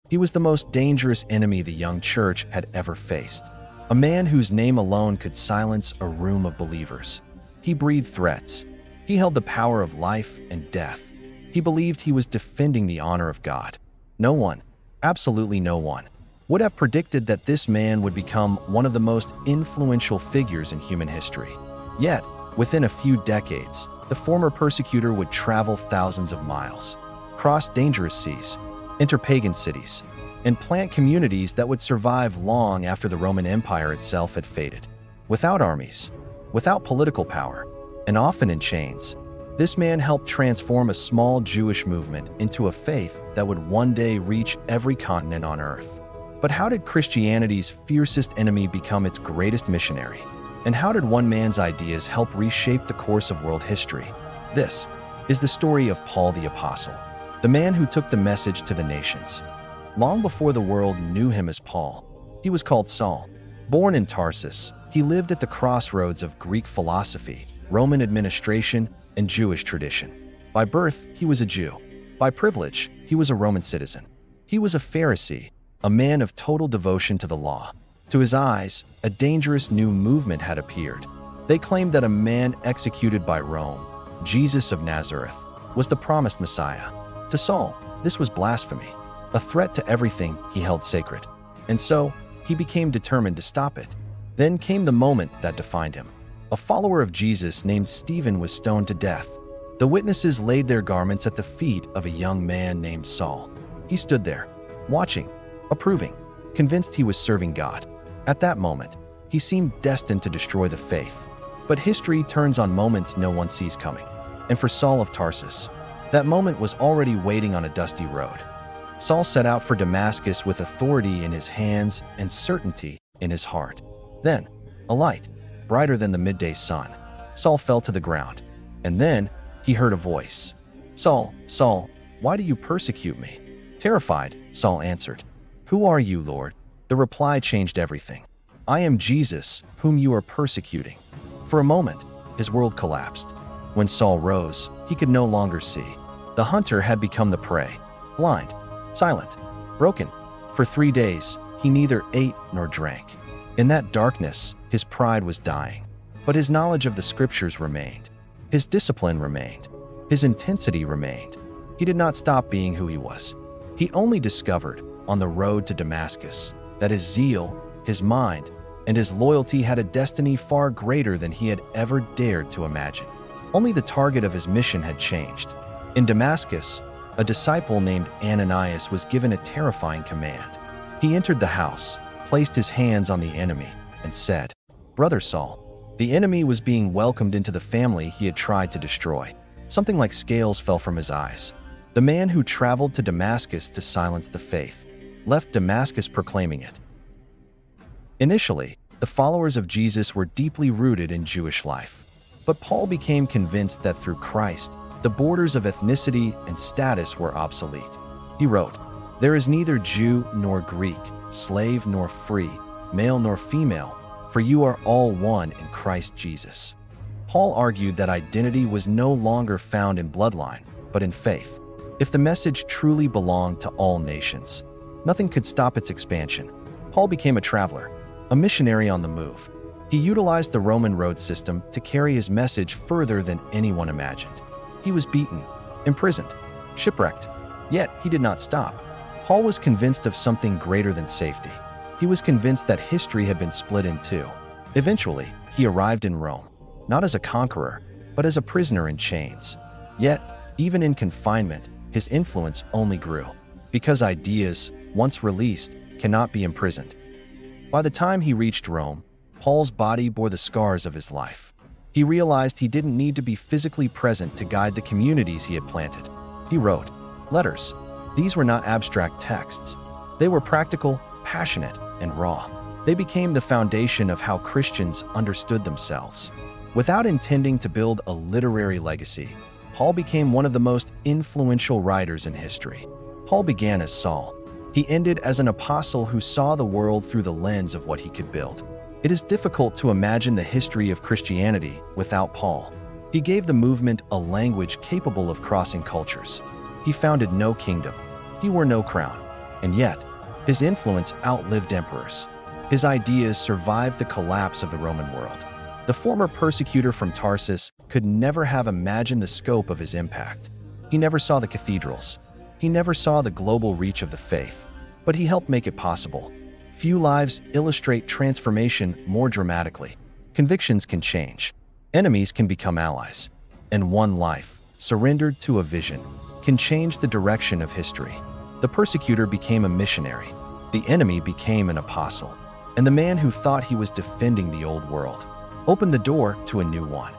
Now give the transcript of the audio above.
He was the most dangerous enemy the young church had ever faced. A man whose name alone could silence a room of believers. He breathed threats. He held the power of life and death. He believed he was defending the honor of God. No one, absolutely no one, would have predicted that this man would become one of the most influential figures in human history. Yet, within a few decades, the former persecutor would travel thousands of miles, cross dangerous seas, enter pagan cities, and plant communities that would survive long after the Roman Empire itself had faded. Without armies, without political power, and often in chains, this man helped transform a small Jewish movement into a faith that would one day reach every continent on earth. But how did Christianity's fiercest enemy become its greatest missionary? And how did one man's ideas help reshape the course of world history? This is the story of Paul the Apostle, the man who took the message to the nations. Long before the world knew him as Paul, he was called Saul. Born in Tarsus, he lived at the crossroads of Greek philosophy, Roman administration, and Jewish tradition. By birth, he was a Jew. By privilege, he was a Roman citizen. He was a Pharisee, a man of total devotion to the law. To his eyes, a dangerous new movement had appeared. They claimed that a man executed by Rome, Jesus of Nazareth, was the promised Messiah. To Saul, this was blasphemy, a threat to everything he held sacred. And so, he became determined to stop it. Then came the moment that defined him. A follower of Jesus named Stephen was stoned to death. The witnesses laid their garments at the feet of a young man named Saul. He stood there, watching, approving, convinced he was serving God. At that moment, he seemed destined to destroy the faith. But history turns on moments no one sees coming. And for Saul of Tarsus, that moment was already waiting on a dusty road. Saul set out for Damascus with authority in his hands and certainty in his heart. Then, a light, brighter than the midday sun, Saul fell to the ground. And then, he heard a voice. "Saul, Saul, why do you persecute me?" Terrified, Saul answered, "Who are you, Lord?" The reply changed everything. "I am Jesus, whom you are persecuting." For a moment, his world collapsed. When Saul rose, he could no longer see. The hunter had become the prey, blind, silent, broken. For 3 days, he neither ate nor drank. In that darkness, his pride was dying. But his knowledge of the scriptures remained. His discipline remained. His intensity remained. He did not stop being who he was. He only discovered, on the road to Damascus, that his zeal, his mind, and his loyalty had a destiny far greater than he had ever dared to imagine. Only the target of his mission had changed. In Damascus, a disciple named Ananias was given a terrifying command. He entered the house, placed his hands on the enemy, and said, "Brother Saul." The enemy was being welcomed into the family he had tried to destroy. Something like scales fell from his eyes. The man who traveled to Damascus to silence the faith left Damascus proclaiming it. Initially, the followers of Jesus were deeply rooted in Jewish life. But Paul became convinced that through Christ, the borders of ethnicity and status were obsolete. He wrote, "There is neither Jew nor Greek, slave nor free, male nor female, for you are all one in Christ Jesus." Paul argued that identity was no longer found in bloodline, but in faith. If the message truly belonged to all nations, nothing could stop its expansion. Paul became a traveler, a missionary on the move. He utilized the Roman road system to carry his message further than anyone imagined. He was beaten, imprisoned, shipwrecked, yet he did not stop. Paul was convinced of something greater than safety. He was convinced that history had been split in two. Eventually, he arrived in Rome, not as a conqueror, but as a prisoner in chains. Yet, even in confinement, his influence only grew, because ideas, once released, cannot be imprisoned. By the time he reached Rome, Paul's body bore the scars of his life. He realized he didn't need to be physically present to guide the communities he had planted. He wrote letters. These were not abstract texts. They were practical, passionate, and raw. They became the foundation of how Christians understood themselves. Without intending to build a literary legacy, Paul became one of the most influential writers in history. Paul began as Saul. He ended as an apostle who saw the world through the lens of what he could build. It is difficult to imagine the history of Christianity without Paul. He gave the movement a language capable of crossing cultures. He founded no kingdom. He wore no crown. And yet, his influence outlived emperors. His ideas survived the collapse of the Roman world. The former persecutor from Tarsus could never have imagined the scope of his impact. He never saw the cathedrals. He never saw the global reach of the faith. But he helped make it possible. Few lives illustrate transformation more dramatically. Convictions can change. Enemies can become allies. And one life, surrendered to a vision, can change the direction of history. The persecutor became a missionary. The enemy became an apostle. And the man who thought he was defending the old world opened the door to a new one.